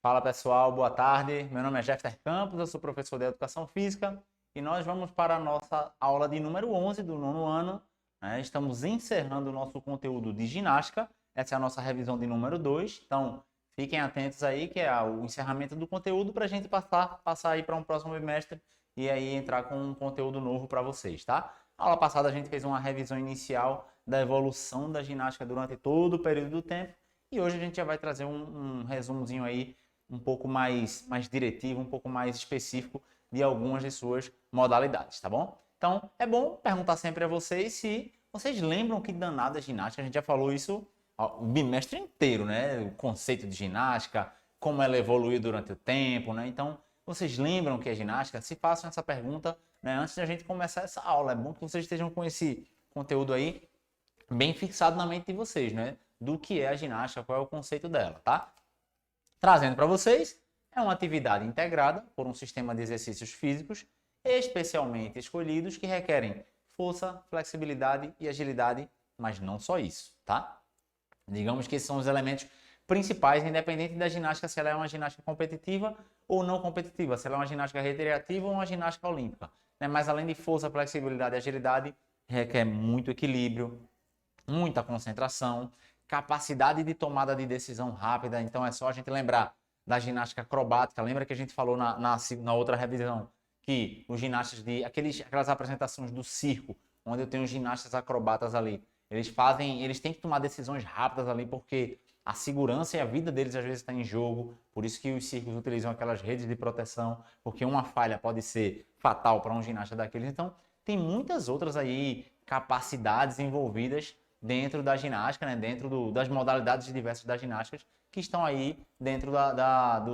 Fala pessoal, boa tarde. Meu nome é Jefter Campos, eu sou professor de Educação Física e nós vamos para a nossa aula de número 11 do nono ano. Estamos encerrando o nosso conteúdo de ginástica, essa é a nossa revisão de número 2, então fiquem atentos aí que é o encerramento do conteúdo para a gente passar aí para um próximo bimestre e aí entrar com um conteúdo novo para vocês, tá? Na aula passada a gente fez uma revisão inicial da evolução da ginástica durante todo o período do tempo e hoje a gente já vai trazer um resumozinho aí um pouco mais diretivo, um pouco mais específico de algumas de suas modalidades, tá bom? Então, é bom perguntar sempre a vocês se vocês lembram que danada é ginástica. A gente já falou isso o bimestre inteiro, né? O conceito de ginástica, como ela evoluiu durante o tempo, né? Então, vocês lembram que é ginástica? Se façam essa pergunta, né, antes de a gente começar essa aula. É bom que vocês estejam com esse conteúdo aí bem fixado na mente de vocês, né? Do que é a ginástica, qual é o conceito dela, tá? Trazendo para vocês, é uma atividade integrada por um sistema de exercícios físicos especialmente escolhidos que requerem força, flexibilidade e agilidade, mas não só isso, tá? Digamos que esses são os elementos principais, independente da ginástica, se ela é uma ginástica competitiva ou não competitiva, se ela é uma ginástica recreativa ou uma ginástica olímpica. Né? Mas além de força, flexibilidade e agilidade, requer muito equilíbrio, muita concentração, capacidade de tomada de decisão rápida. Então é só a gente lembrar da ginástica acrobática. Lembra que a gente falou na outra revisão que os ginastas aquelas apresentações do circo, onde eu tenho os ginastas acrobatas ali, eles têm que tomar decisões rápidas ali porque a segurança e a vida deles às vezes está em jogo. Por isso que os circos utilizam aquelas redes de proteção, porque uma falha pode ser fatal para um ginasta daqueles. Então tem muitas outras aí capacidades envolvidas dentro da ginástica, né? Dentro das modalidades diversas das ginásticas que estão aí dentro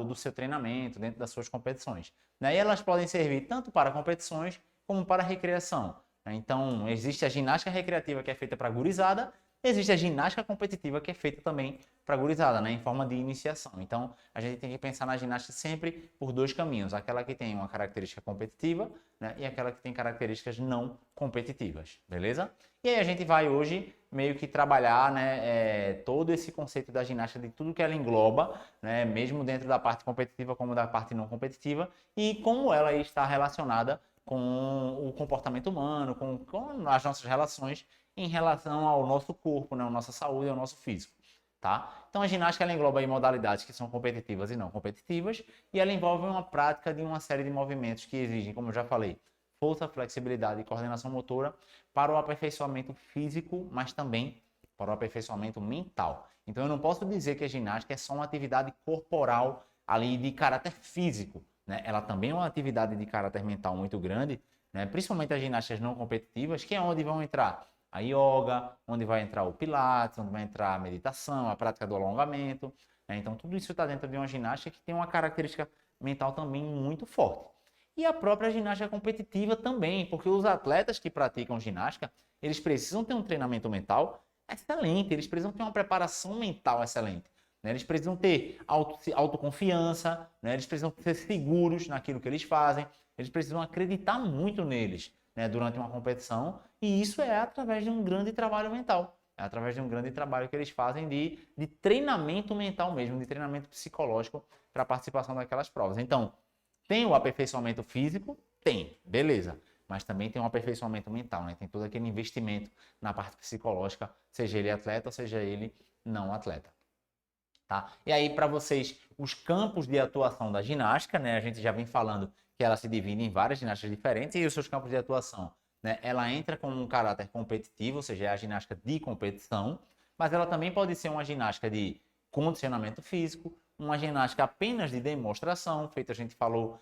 do seu treinamento, dentro das suas competições. Né? E elas podem servir tanto para competições como para recreação. Né? Então, existe a ginástica recreativa que é feita para gurizada, existe a ginástica competitiva que é feita também para gurizada, né? Em forma de iniciação. Então, a gente tem que pensar na ginástica sempre por dois caminhos. Aquela que tem uma característica competitiva, né? E aquela que tem características não competitivas, beleza? E aí a gente vai hoje meio que trabalhar, né, todo esse conceito da ginástica, de tudo que ela engloba, né, mesmo dentro da parte competitiva como da parte não competitiva, e como ela está relacionada com o comportamento humano, com as nossas relações em relação ao nosso corpo, né, a nossa saúde, ao nosso físico. Tá? Então a ginástica ela engloba aí modalidades que são competitivas e não competitivas, e ela envolve uma prática de uma série de movimentos que exigem, como eu já falei, força, flexibilidade e coordenação motora para o aperfeiçoamento físico, mas também para o aperfeiçoamento mental. Então eu não posso dizer que a ginástica é só uma atividade corporal ali de caráter físico, né? Ela também é uma atividade de caráter mental muito grande, né? Principalmente as ginásticas não competitivas, que é onde vão entrar a yoga, onde vai entrar o pilates, onde vai entrar a meditação, a prática do alongamento. Né? Então tudo isso está dentro de uma ginástica que tem uma característica mental também muito forte. E a própria ginástica competitiva também, porque os atletas que praticam ginástica, eles precisam ter um treinamento mental excelente, eles precisam ter uma preparação mental excelente. Né? Eles precisam ter autoconfiança, né? Eles precisam ser seguros naquilo que eles fazem, eles precisam acreditar muito neles, né, durante uma competição, e isso é através de um grande trabalho mental. É através de um grande trabalho que eles fazem de treinamento mental mesmo, de treinamento psicológico para a participação daquelas provas. Então, tem o aperfeiçoamento físico? Tem, beleza. Mas também tem um aperfeiçoamento mental, né? Tem todo aquele investimento na parte psicológica, seja ele atleta, seja ele não atleta. Tá? E aí, para vocês, os campos de atuação da ginástica, né? A gente já vem falando que ela se divide em várias ginásticas diferentes, e os seus campos de atuação, né? Ela entra com um caráter competitivo, ou seja, é a ginástica de competição, mas ela também pode ser uma ginástica de condicionamento físico, uma ginástica apenas de demonstração, feito a gente falou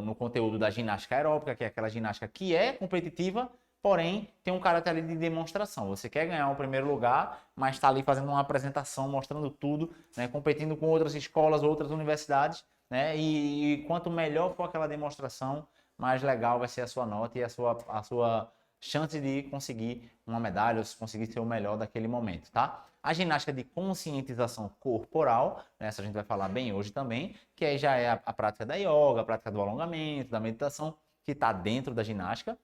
no conteúdo da ginástica aeróbica, que é aquela ginástica que é competitiva, porém tem um caráter ali de demonstração. Você quer ganhar o primeiro lugar, mas está ali fazendo uma apresentação, mostrando tudo, né, competindo com outras escolas, outras universidades, né, e quanto melhor for aquela demonstração, mais legal vai ser a sua nota e a sua chance de conseguir uma medalha ou conseguir ser o melhor daquele momento, tá? A ginástica de conscientização corporal, essa a gente vai falar bem hoje também, que aí já é a prática da yoga, a prática do alongamento, da meditação, que está dentro da ginástica.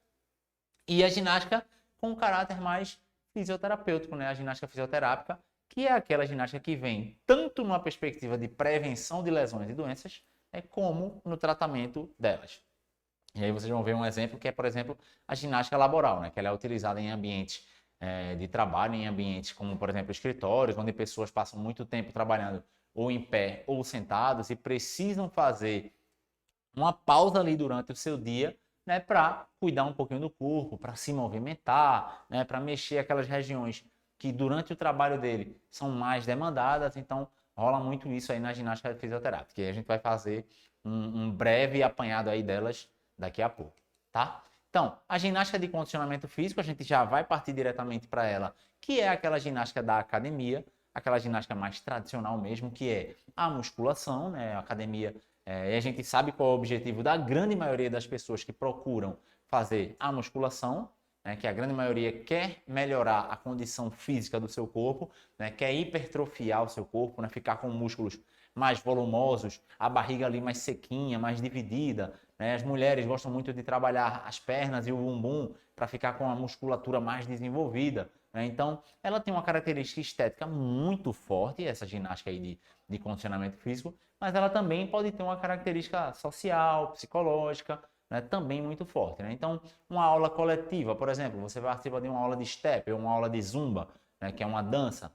E a ginástica com um caráter mais fisioterapêutico, né? A ginástica fisioterápica, que é aquela ginástica que vem tanto numa perspectiva de prevenção de lesões e doenças, como no tratamento delas. E aí vocês vão ver um exemplo que é, por exemplo, a ginástica laboral, né? Que ela é utilizada em ambientes de trabalho, em ambientes como, por exemplo, escritórios, onde pessoas passam muito tempo trabalhando ou em pé ou sentados e precisam fazer uma pausa ali durante o seu dia, né, para cuidar um pouquinho do corpo, para se movimentar, né, para mexer aquelas regiões que durante o trabalho dele são mais demandadas. Então, rola muito isso aí na ginástica fisioterápica. E a gente vai fazer um breve apanhado aí delas daqui a pouco, tá? Então, a ginástica de condicionamento físico, a gente já vai partir diretamente para ela, que é aquela ginástica da academia, aquela ginástica mais tradicional mesmo, que é a musculação, né? A academia, e a gente sabe qual é o objetivo da grande maioria das pessoas que procuram fazer a musculação, né? Que a grande maioria quer melhorar a condição física do seu corpo, né? Quer hipertrofiar o seu corpo, né? Ficar com músculos mais volumosos, a barriga ali mais sequinha, mais dividida, né? As mulheres gostam muito de trabalhar as pernas e o bumbum para ficar com a musculatura mais desenvolvida, né? Então, ela tem uma característica estética muito forte, essa ginástica aí de condicionamento físico, mas ela também pode ter uma característica social, psicológica, né? Também muito forte, né? Então, uma aula coletiva, por exemplo, você participa de uma aula de step ou uma aula de zumba, né? Que é uma dança,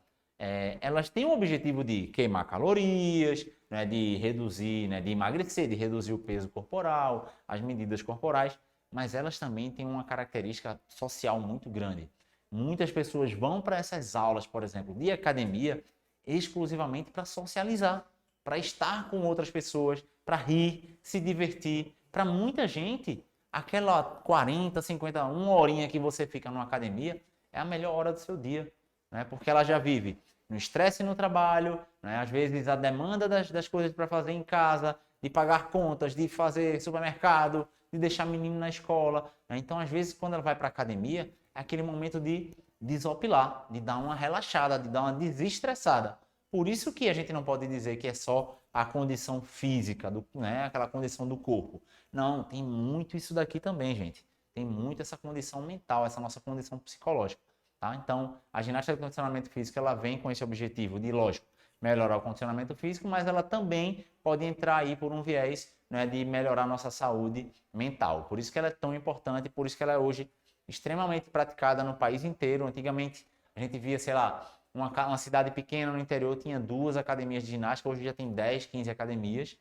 elas têm o objetivo de queimar calorias, né, de reduzir, né, de emagrecer, de reduzir o peso corporal, as medidas corporais, mas elas também têm uma característica social muito grande. Muitas pessoas vão para essas aulas, por exemplo, de academia, exclusivamente para socializar, para estar com outras pessoas, para rir, se divertir. Para muita gente, aquela 40, 50, uma horinha que você fica numa academia é a melhor hora do seu dia, né? Porque ela já vive no estresse no trabalho, né? Às vezes a demanda das coisas para fazer em casa, de pagar contas, de fazer supermercado, de deixar menino na escola, né? Então, às vezes, quando ela vai para a academia, é aquele momento de desopilar, de dar uma relaxada, de dar uma desestressada. Por isso que a gente não pode dizer que é só a condição física, né? Aquela condição do corpo. Não, tem muito isso daqui também, gente. Tem muito essa condição mental, essa nossa condição psicológica. Tá? Então, a ginástica de condicionamento físico ela vem com esse objetivo de, lógico, melhorar o condicionamento físico, mas ela também pode entrar aí por um viés, né, de melhorar a nossa saúde mental. Por isso que ela é tão importante, por isso que ela é hoje extremamente praticada no país inteiro. Antigamente, a gente via, sei lá, uma cidade pequena no interior tinha 2 academias de ginástica, hoje já tem 10, 15 academias.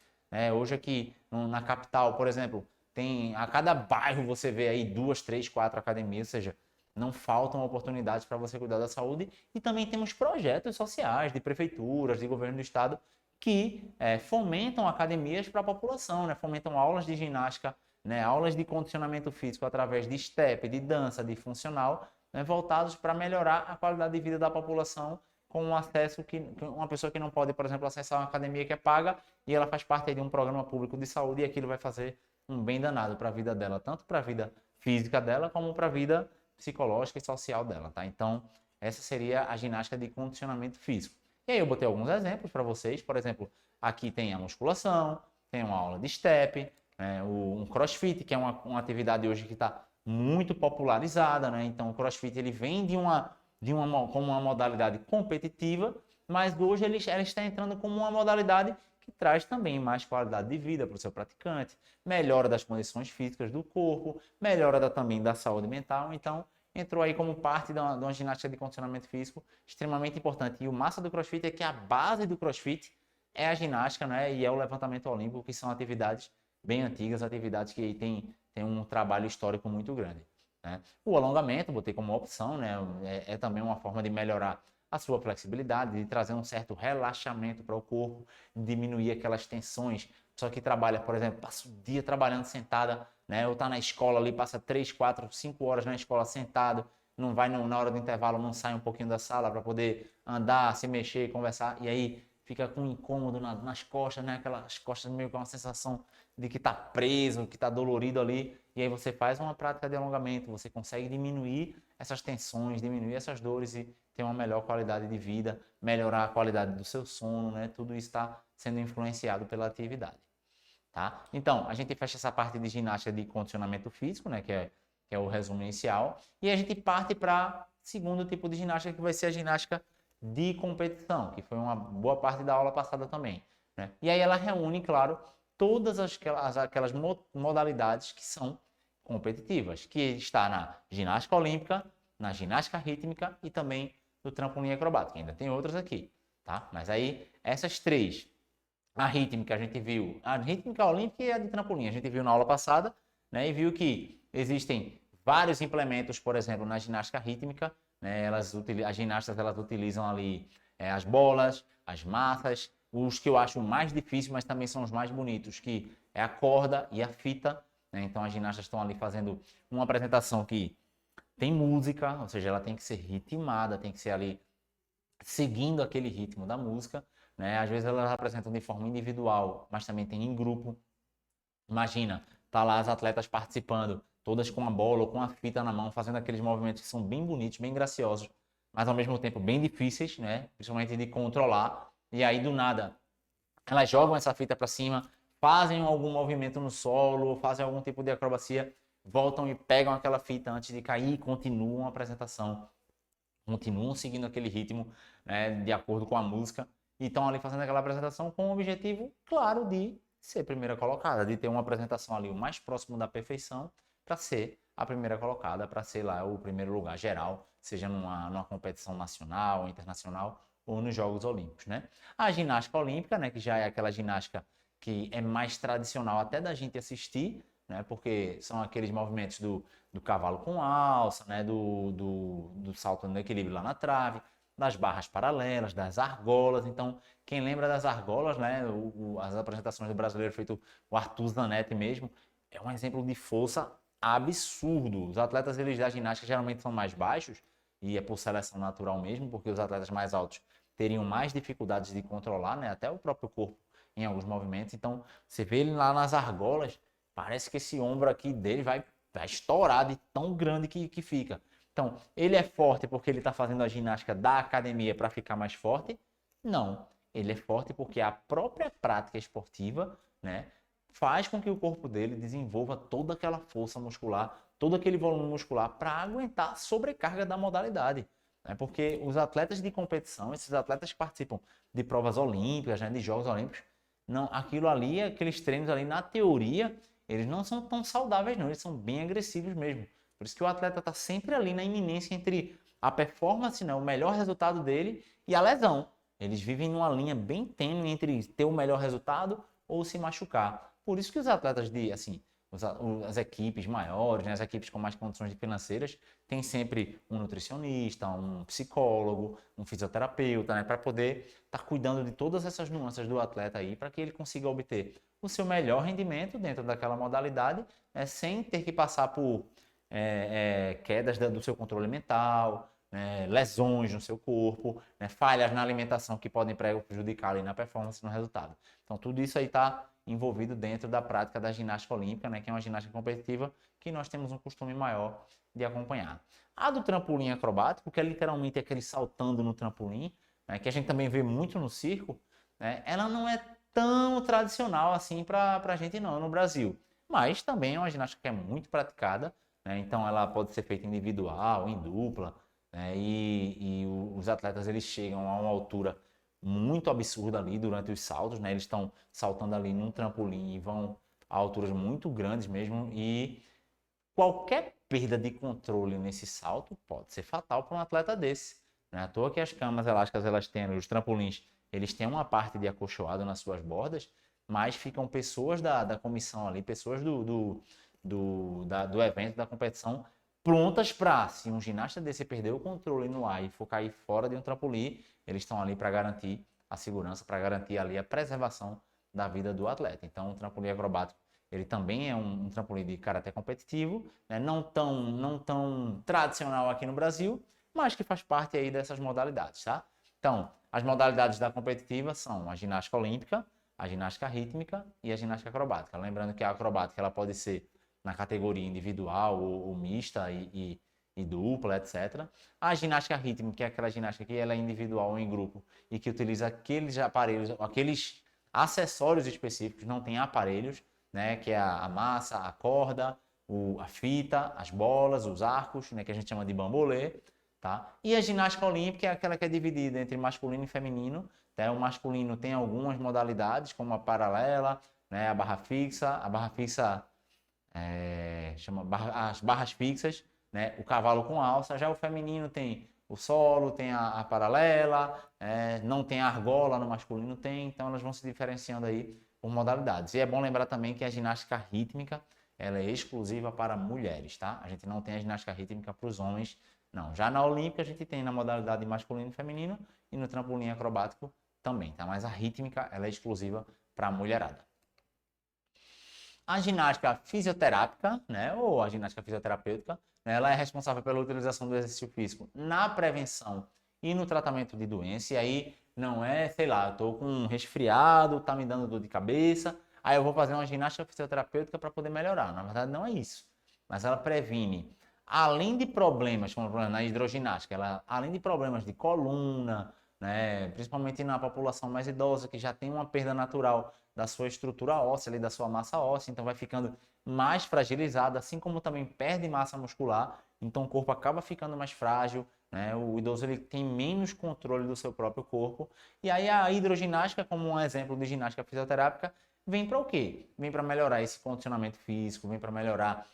Hoje aqui na capital, por exemplo, tem a cada bairro você vê aí 2, 3, 4 academias, ou seja, não faltam oportunidades para você cuidar da saúde. E também temos projetos sociais de prefeituras, de governo do estado, que fomentam academias para a população, né? Fomentam aulas de ginástica, né? Aulas de condicionamento físico através de step, de dança, de funcional, né? Voltados para melhorar a qualidade de vida da população com um acesso que uma pessoa que não pode, por exemplo, acessar uma academia que é paga e ela faz parte de um programa público de saúde e aquilo vai fazer um bem danado para a vida dela, tanto para a vida física dela como para a vida psicológica e social dela, tá? Então, essa seria a ginástica de condicionamento físico. E aí eu botei alguns exemplos para vocês. Por exemplo, aqui tem a musculação, tem uma aula de step, um crossfit, que é uma atividade hoje que está muito popularizada, né? Então, o crossfit ele vem como uma modalidade competitiva, mas hoje ele está entrando como uma modalidade que traz também mais qualidade de vida para o seu praticante, melhora das condições físicas do corpo, melhora também da saúde mental. Então, entrou aí como parte de uma ginástica de condicionamento físico extremamente importante. E o massa do CrossFit é que a base do CrossFit é a ginástica, né? E é o levantamento olímpico, que são atividades bem antigas, atividades que têm um trabalho histórico muito grande, né? O alongamento, botei como opção, né? É também uma forma de melhorar a sua flexibilidade, de trazer um certo relaxamento para o corpo, diminuir aquelas tensões. Só que trabalha, por exemplo, passa o dia trabalhando sentada, né? Ou tá na escola ali, passa 3, 4, 5 horas na escola sentado, não vai na hora do intervalo, não sai um pouquinho da sala para poder andar, se mexer, conversar, e aí fica com um incômodo nas costas, né? Aquelas costas meio com uma sensação de que tá preso, que tá dolorido ali, e aí você faz uma prática de alongamento, você consegue diminuir essas tensões, diminuir essas dores e ter uma melhor qualidade de vida, melhorar a qualidade do seu sono, né? Tudo isso está sendo influenciado pela atividade. Tá? Então, a gente fecha essa parte de ginástica de condicionamento físico, né, que é o resumo inicial, e a gente parte para segundo tipo de ginástica, que vai ser a ginástica de competição, que foi uma boa parte da aula passada também, né? E aí ela reúne, claro, todas aquelas modalidades que são competitivas, que está na ginástica olímpica, na ginástica rítmica e também no trampolim acrobático. Ainda tem outras aqui, tá? Mas aí essas três, a rítmica a gente viu, a rítmica olímpica e a de trampolim, a gente viu na aula passada, né? E viu que existem vários implementos, por exemplo, na ginástica rítmica, né? As ginastas elas utilizam ali as bolas, as massas, os que eu acho mais difíceis, mas também são os mais bonitos, que é a corda e a fita, né? Então as ginastas estão ali fazendo uma apresentação que tem música, ou seja, ela tem que ser ritmada, tem que ser ali seguindo aquele ritmo da música, né? Às vezes elas apresentam de forma individual, mas também tem em grupo. Imagina, tá lá as atletas participando, todas com a bola ou com a fita na mão, fazendo aqueles movimentos que são bem bonitos, bem graciosos, mas ao mesmo tempo bem difíceis, né? Principalmente de controlar. E aí do nada, elas jogam essa fita para cima, fazem algum movimento no solo, fazem algum tipo de acrobacia, voltam e pegam aquela fita antes de cair e continuam a apresentação, continuam seguindo aquele ritmo, né, de acordo com a música, e estão ali fazendo aquela apresentação com o objetivo, claro, de ser primeira colocada, de ter uma apresentação ali o mais próximo da perfeição para ser a primeira colocada, para ser lá o primeiro lugar geral, seja numa competição nacional, internacional ou nos Jogos Olímpicos, né? A ginástica olímpica, né, que já é aquela ginástica que é mais tradicional até da gente assistir, né, porque são aqueles movimentos do cavalo com alça, né, do salto no equilíbrio lá na trave, das barras paralelas, das argolas. Então, quem lembra das argolas, né, as apresentações do brasileiro feito o Arthur Zanetti mesmo, é um exemplo de força absurdo. Os atletas eles da ginástica geralmente são mais baixos, e é por seleção natural mesmo, porque os atletas mais altos teriam mais dificuldades de controlar, né, até o próprio corpo em alguns movimentos. Então, você vê ele lá nas argolas, parece que esse ombro aqui dele vai estourar de tão grande que fica. Então, ele é forte porque ele está fazendo a ginástica da academia para ficar mais forte? Não. Ele é forte porque a própria prática esportiva, né, faz com que o corpo dele desenvolva toda aquela força muscular, todo aquele volume muscular para aguentar a sobrecarga da modalidade. Né? Porque os atletas de competição, esses atletas que participam de provas olímpicas, né, de Jogos Olímpicos, não, aquilo ali, aqueles treinos ali, na teoria, eles não são tão saudáveis, não, eles são bem agressivos mesmo. Por isso que o atleta está sempre ali na iminência entre a performance, né, o melhor resultado dele e a lesão. Eles vivem numa linha bem tênue entre ter o melhor resultado ou se machucar. Por isso que os atletas de, assim, as equipes maiores, né, as equipes com mais condições financeiras, tem sempre um nutricionista, um psicólogo, um fisioterapeuta, né, para poder estar cuidando de todas essas nuances do atleta aí, para que ele consiga obter o seu melhor rendimento dentro daquela modalidade, sem ter que passar por quedas do seu controle mental, lesões no seu corpo, né, falhas na alimentação que podem prejudicar ali na performance, no resultado. Então, tudo isso aí está envolvido dentro da prática da ginástica olímpica, né, que é uma ginástica competitiva que nós temos um costume maior de acompanhar. A do trampolim acrobático, que é literalmente aquele saltando no trampolim, né, que a gente também vê muito no circo, né, ela não é tão tradicional assim para a gente não, no Brasil. Mas também é uma ginástica que é muito praticada, né, então ela pode ser feita individual, em dupla, né, e os atletas eles chegam a uma altura muito absurda ali durante os saltos, né, eles estão saltando ali num trampolim e vão a alturas muito grandes mesmo, e qualquer perda de controle nesse salto pode ser fatal para um atleta desse. Não é à toa que as camas elásticas, elas têm, os trampolins, eles têm uma parte de acolchoado nas suas bordas, mas ficam pessoas da comissão ali, pessoas do evento, da competição, prontas para, se um ginasta desse perder o controle no ar e for cair fora de um trampolim, eles estão ali para garantir a segurança, para garantir ali a preservação da vida do atleta. Então, o trampolim acrobático, ele também é um trampolim de karatê competitivo, né? não tão tradicional aqui no Brasil, mas que faz parte aí dessas modalidades, tá? Então, as modalidades da competitiva são a ginástica olímpica, a ginástica rítmica e a ginástica acrobática. Lembrando que a acrobática ela pode ser na categoria individual ou mista e dupla, etc. A ginástica rítmica, que é aquela ginástica que ela é individual ou em grupo e que utiliza aqueles aparelhos, aqueles acessórios específicos, não tem aparelhos, né, que é a massa, a corda, a fita, as bolas, os arcos, né, que a gente chama de bambolê, tá? E a ginástica olímpica é aquela que é dividida entre masculino e feminino, tá? O masculino tem algumas modalidades, como a paralela, né, a barra fixa as barras fixas, né, o cavalo com alça. Já o feminino tem o solo, tem a paralela, não tem a argola, no masculino tem, então elas vão se diferenciando aí por modalidades. E é bom lembrar também que a ginástica rítmica, ela é exclusiva para mulheres, tá? A gente não tem a ginástica rítmica para os homens, não. Já na olímpica a gente tem na modalidade masculino e feminino e no trampolim acrobático também, tá? Mas a rítmica, ela é exclusiva para a mulherada. A ginástica fisioterápica, né, ou a ginástica fisioterapêutica, né, ela é responsável pela utilização do exercício físico na prevenção e no tratamento de doença. E aí não é, sei lá, eu tô com um resfriado, tá me dando dor de cabeça, aí eu vou fazer uma ginástica fisioterapêutica para poder melhorar. Na verdade, não é isso. Mas ela previne, além de problemas, como na hidroginástica, ela, além de problemas de coluna, né, principalmente na população mais idosa, que já tem uma perda natural da sua estrutura óssea, ali, da sua massa óssea, então vai ficando mais fragilizado, assim como também perde massa muscular, então o corpo acaba ficando mais frágil, né? O idoso ele tem menos controle do seu próprio corpo, e aí a hidroginástica, como um exemplo de ginástica fisioterápica, vem para o quê? Vem para melhorar esse condicionamento físico, vem para melhorar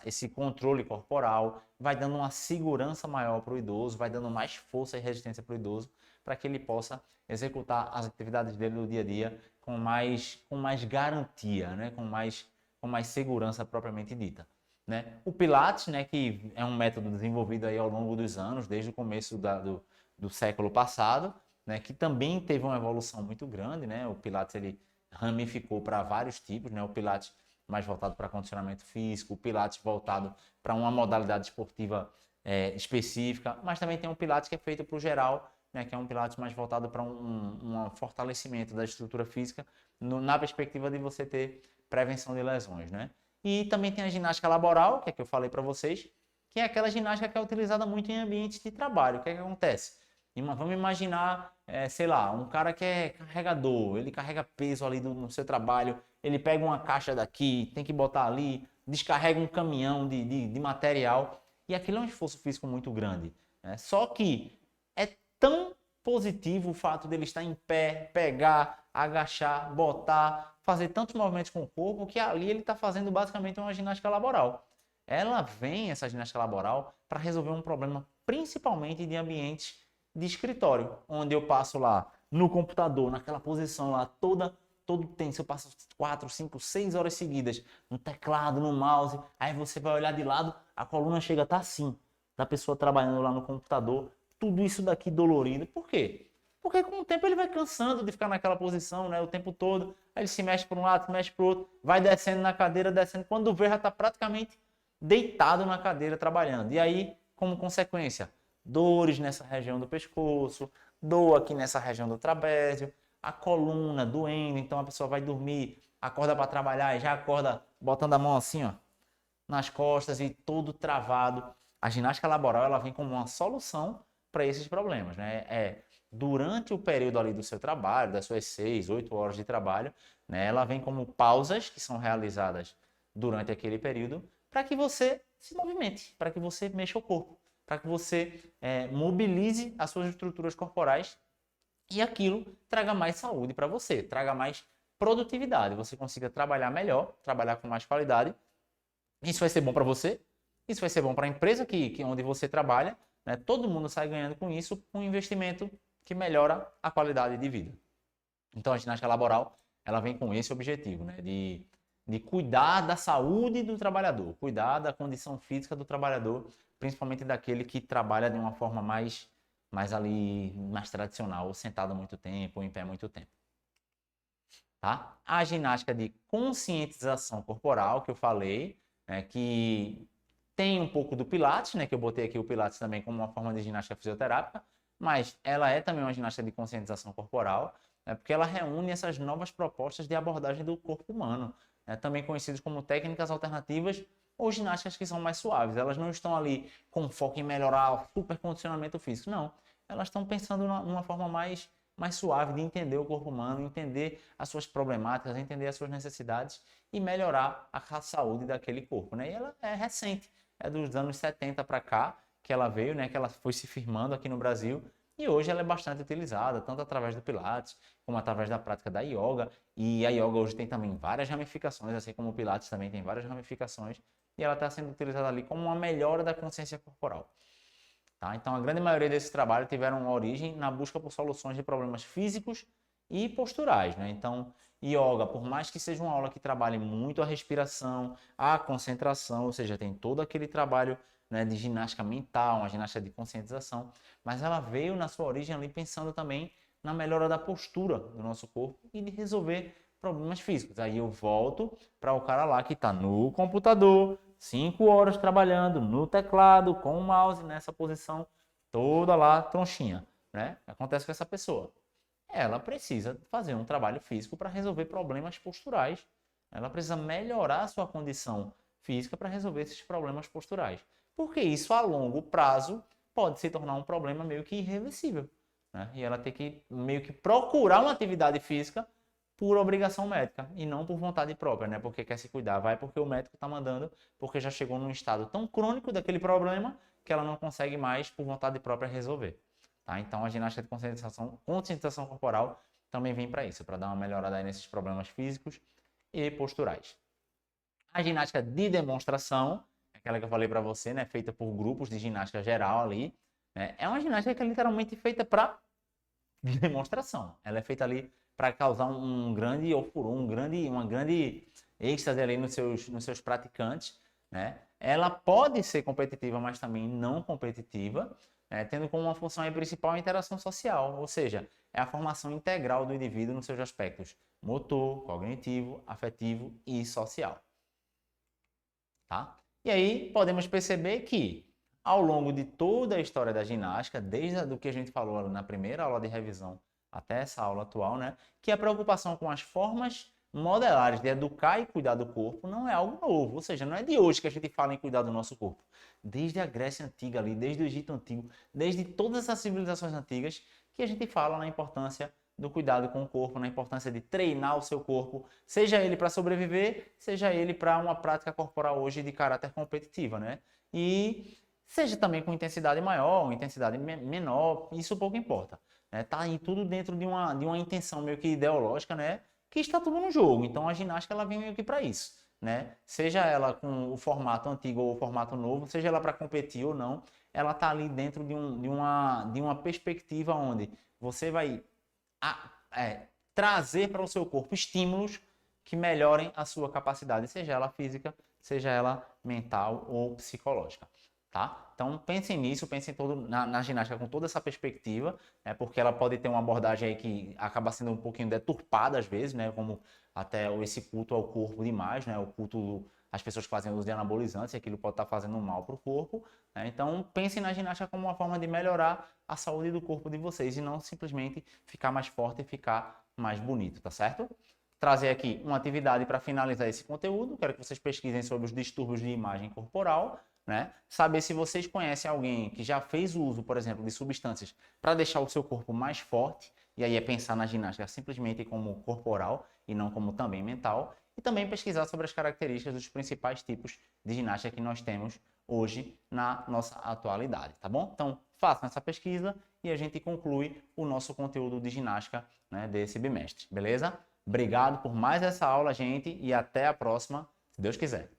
esse controle corporal, vai dando uma segurança maior para o idoso, vai dando mais força e resistência para o idoso, para que ele possa executar as atividades dele no dia a dia com mais garantia, né? com mais segurança propriamente dita. Né? O Pilates, né, que é um método desenvolvido aí ao longo dos anos, desde o começo do século passado, né, que também teve uma evolução muito grande. Né? O Pilates ele ramificou para vários tipos, né? O Pilates mais voltado para condicionamento físico, o Pilates voltado para uma modalidade esportiva específica, mas também tem um Pilates que é feito para o geral, né, que é um Pilates mais voltado para um fortalecimento da estrutura física, na perspectiva de você ter prevenção de lesões. Né? E também tem a ginástica laboral, que é que eu falei para vocês, que é aquela ginástica que é utilizada muito em ambientes de trabalho. O que é que acontece? Vamos imaginar, sei lá, um cara que é carregador, ele carrega peso ali no seu trabalho, ele pega uma caixa daqui, tem que botar ali, descarrega um caminhão de material, e aquilo é um esforço físico muito grande. Né? Só que é tão positivo o fato dele estar em pé, pegar, agachar, botar, fazer tantos movimentos com o corpo, que ali ele está fazendo basicamente uma ginástica laboral. Ela vem, essa ginástica laboral, para resolver um problema principalmente de ambientes de escritório, onde eu passo lá no computador, naquela posição lá, todo tenso, eu passo 4, 5, 6 horas seguidas no teclado, no mouse, aí você vai olhar de lado, a coluna chega a estar assim, da pessoa trabalhando lá no computador, tudo isso daqui dolorido. Por quê? Porque com o tempo ele vai cansando de ficar naquela posição, né, o tempo todo, aí ele se mexe para um lado, se mexe para o outro, vai descendo na cadeira, descendo, quando vê já está praticamente deitado na cadeira trabalhando. E aí, como consequência, dores nessa região do pescoço, dor aqui nessa região do trapézio, a coluna doendo, então a pessoa vai dormir, acorda para trabalhar e já acorda botando a mão assim, ó, nas costas e todo travado. A ginástica laboral ela vem como uma solução para esses problemas, né? Durante o período ali do seu trabalho, das suas 6, 8 horas de trabalho, né? Ela vem como pausas que são realizadas durante aquele período para que você se movimente, para que você mexa o corpo, para que você mobilize as suas estruturas corporais e aquilo traga mais saúde para você, traga mais produtividade, você consiga trabalhar melhor, trabalhar com mais qualidade. Isso vai ser bom para você, isso vai ser bom para a empresa onde você trabalha, né? Todo mundo sai ganhando com isso, com um investimento que melhora a qualidade de vida. Então a ginástica laboral ela vem com esse objetivo, né? De cuidar da saúde do trabalhador, cuidar da condição física do trabalhador, principalmente daquele que trabalha de uma forma mais tradicional, sentado há muito tempo, ou em pé há muito tempo. Tá? A ginástica de conscientização corporal, que eu falei, né, que tem um pouco do Pilates, né, que eu botei aqui o Pilates também como uma forma de ginástica fisioterápica, mas ela é também uma ginástica de conscientização corporal, né, porque ela reúne essas novas propostas de abordagem do corpo humano, né, também conhecidas como técnicas alternativas ou ginásticas que são mais suaves. Elas não estão ali com foco em melhorar o supercondicionamento físico, não. Elas estão pensando numa forma mais suave de entender o corpo humano, entender as suas problemáticas, entender as suas necessidades e melhorar a saúde daquele corpo. Né? E ela é recente, é dos anos 70 para cá, que ela veio, né, que ela foi se firmando aqui no Brasil, e hoje ela é bastante utilizada, tanto através do Pilates, como através da prática da Yoga, e a Yoga hoje tem também várias ramificações, assim como o Pilates também tem várias ramificações, e ela está sendo utilizada ali como uma melhora da consciência corporal. Tá? Então, a grande maioria desses trabalhos tiveram origem na busca por soluções de problemas físicos e posturais, né? Então, yoga, por mais que seja uma aula que trabalhe muito a respiração, a concentração, ou seja, tem todo aquele trabalho, né, de ginástica mental, uma ginástica de conscientização, mas ela veio na sua origem ali pensando também na melhora da postura do nosso corpo e de resolver problemas físicos. Aí eu volto para o cara lá que está no computador, 5 horas trabalhando no teclado, com o mouse nessa posição toda lá, tronchinha, né? Acontece com essa pessoa. Ela precisa fazer um trabalho físico para resolver problemas posturais. Ela precisa melhorar a sua condição física para resolver esses problemas posturais. Porque isso a longo prazo pode se tornar um problema meio que irreversível, né? E ela tem que meio que procurar uma atividade física por obrigação médica e não por vontade própria, né? Porque quer se cuidar, vai porque o médico está mandando, porque já chegou num estado tão crônico daquele problema que ela não consegue mais por vontade própria resolver. Tá? Então a ginástica de conscientização corporal também vem para isso, para dar uma melhorada aí nesses problemas físicos e posturais. A ginástica de demonstração, aquela que eu falei para você, né, feita por grupos de ginástica geral ali, né, é uma ginástica que é literalmente feita para demonstração. Ela é feita ali para causar um grande ofurô, uma grande êxtase ali nos seus praticantes, né? Ela pode ser competitiva, mas também não competitiva, né? Tendo como uma função aí principal a interação social, ou seja, é a formação integral do indivíduo nos seus aspectos motor, cognitivo, afetivo e social. Tá? E aí podemos perceber que ao longo de toda a história da ginástica, desde o que a gente falou na primeira aula de revisão até essa aula atual, né, que a preocupação com as formas modelares de educar e cuidar do corpo não é algo novo, ou seja, não é de hoje que a gente fala em cuidar do nosso corpo. Desde a Grécia Antiga ali, desde o Egito Antigo, desde todas essas civilizações antigas que a gente fala na importância do cuidado com o corpo, na importância de treinar o seu corpo, seja ele para sobreviver, seja ele para uma prática corporal hoje de caráter competitiva, né? E seja também com intensidade maior ou intensidade menor, isso pouco importa. Né? Tá aí tudo dentro de uma intenção meio que ideológica, né? Que está tudo no jogo. Então a ginástica ela vem meio que para isso, né? Seja ela com o formato antigo ou o formato novo, seja ela para competir ou não, ela está ali dentro de uma perspectiva onde você vai trazer para o seu corpo estímulos que melhorem a sua capacidade, seja ela física, seja ela mental ou psicológica. Tá? Então pensem nisso, pensem na ginástica com toda essa perspectiva, né, porque ela pode ter uma abordagem aí que acaba sendo um pouquinho deturpada às vezes, né, como até esse culto ao corpo demais, né, o culto às pessoas que fazem uso de anabolizantes, e aquilo pode estar fazendo mal para o corpo. Né? Então pensem na ginástica como uma forma de melhorar a saúde do corpo de vocês e não simplesmente ficar mais forte e ficar mais bonito, tá certo? Trazer aqui uma atividade para finalizar esse conteúdo, quero que vocês pesquisem sobre os distúrbios de imagem corporal, né? Saber se vocês conhecem alguém que já fez o uso, por exemplo, de substâncias para deixar o seu corpo mais forte, e aí é pensar na ginástica simplesmente como corporal e não como também mental, e também pesquisar sobre as características dos principais tipos de ginástica que nós temos hoje na nossa atualidade, tá bom? Então, façam essa pesquisa e a gente conclui o nosso conteúdo de ginástica, né, desse bimestre, beleza? Obrigado por mais essa aula, gente, e até a próxima, se Deus quiser.